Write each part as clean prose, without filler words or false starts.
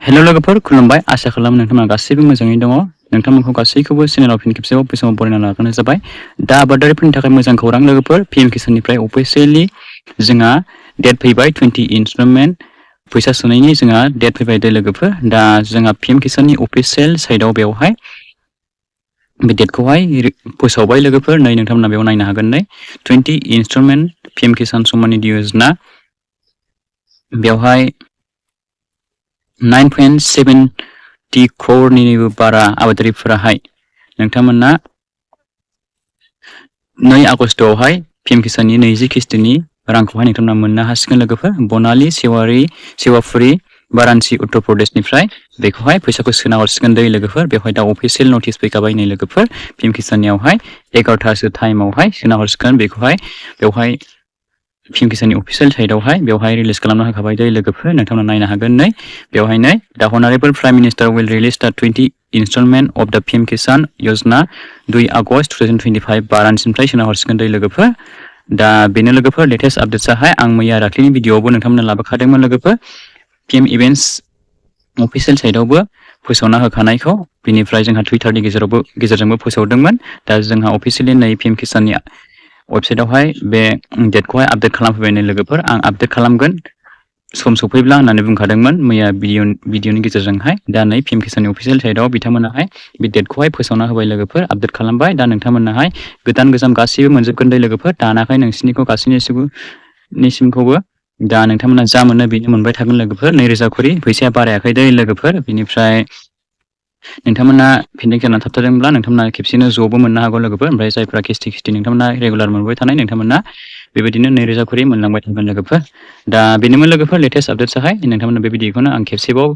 hello लोगोफोर खुलुमबाय आसा खालामो नोंथांमोना गासैबो मोजाङै दङ नोंथांमोनखौ गासैखौबो चेनेलाव फिन खेबसेबाव बे समाव बरायना लागानो जाबाय दा आबादारिफोरनि थाखाय मोजां खौरां लोगोफोर पीएम किसाननिफ्राय अफिशियेलि जोंहा डेट फैबाय 20 इनस्टलमेन्ट फैसा सोनायनि जोंहा डेट फैबाय दे लोगोफोर दा जोंहा पीएम किसाननि अफिशियेल साइटआव बेवहाय बे डेटखौहाय फोसावबाय लोगोफोर नै नोंथांमोना बेयाव नायनो हागोन नै 20 इनस्टलमेन्ट पीएम किसान सम्मान निधि योजना बेवहाय 9.70 crore बारा आबादारिफोराहाय नोंथांमोना 2 आगस्टआवहाय पीएम किसाननि 20 किस्तिनि रांखौहाय नोंथांमोना मोननो हासिगोन लोगोफोर बनाली सेवाफुरि वाराणसि उत्तर प्रदेशनिफ्राय बेखौहाय फैसाखौ सोना हरसिगोन दै लोगोफोर बेवहाय दा अफिशियेल नटिस फैखाबाय नै लोगोफोर पीएम किसाननियावहाय 11थासो टाइमावहाय सोना हरसिगोन बेखौहाय बेवहाय पीएम किसाननि अफिशियेल साइटआवहाय बेवहाय रिलिज खालामना होखाबाय दै लोगोफोर नोंथांमोना नायनो हागोन नै बेवहाय नै दा हनारेबल प्राइम मिनिस्टार विल रिलिज दा 20 इनस्टलमेन्ट अफ दा पीएम किसान योजना 2 आगस्ट 2025 वाराणसिनिफ्राय सोना हरसिगोन दै लोगोफोर दा बेनो लोगोफोर लेटेस्ट आपडेट्सआहाय आं मैया दाख्लैनि भिडिअआवबो नोंथांमोननो लाबोखादोंमोन लोगोफोर पीएम इभेन्ट्स अफिशियेल साइटआवबो फोसावना होखानायखौ बिनिफ्राय जोंहा टुइटारनि गेजेरजोंबो फोसावदोंमोन दा जोंहा अफिशियेलि नै पीएम किसाननि वेबसाइटआवहाय बे डेटखौहाय आपडेट खालामफैबाय लोगोफोर आं आपडेट खालामगोन सम सफैब्ला होननानै बुंखादोंमोन मैया भिडिअनि गेजेरजोंहाय दा नै पीएम किसाननि अफिशियेल साइटआव बिथांमोनाहाय बे डेटखौहाय फोसावना होबाय लोगोफोर आपडेट खालामबाय दा नोंथांमोनाहाय गोजाम गासैबो मोनजोबगोन दै लोगोफोर दानाखै नोंसिनिखौ गासैनिसिमखौबो दा नोंथांमोना जा मोनो बेनो मोनबाय थागोन लोगोफोर 2000 खरि फैसाया बारायाखै दै लोगोफोर बिनिफ्राय नोंथांमोना पेन्डिं जाना थाबथादोंब्ला नोंथांमोना खेबसेनो ज'बो मोननो हागौ लोगोफोर ओमफ्राय जायफ्रा किस्ति नोंथांमोना रेगुलार मोनबाय थानाय नोंथांमोना बेबायदिनो 2000 खरि मोनलांबाय थागोन लोगोफोर दा बेनोमोन लोगोफोर लेटेस्ट आपडेट्सआहाय नोंथांमोना बे भिडिअखौनो आं खेबसेबाव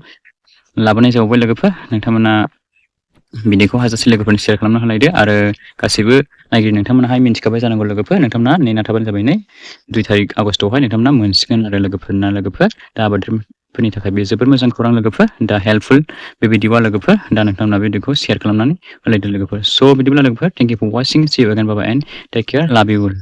लाबोनाय जाबावबाय लोगोफोर नोंथांमोना भिडिअखौ हाजासे लोगोफोरनो शेयार खालामना होलायदो आरो गासैबो नायगिरि नोंथांमोनाहाय मिन्थिखाबाय जानांगौ लोगोफोर नोंथांमोना नेना थाबानो जाबाय नै 2 आगस्टआवहाय नोंथांमोना मोनसिगोन आरो लोगोफोर दा आबादारिफोरनि थाखाय बे जोबोद मोजां खौरां लोगोफोर दा हेल्पफुल बे भिडिअआ लोगोफोर दा नोंथांमोना बे भिडिअखौ शेयार खालामनानै होलायदो लोगोफोर स' बिदिब्ला लोगोफोर thank you for watching see you again bye bye and take care love you all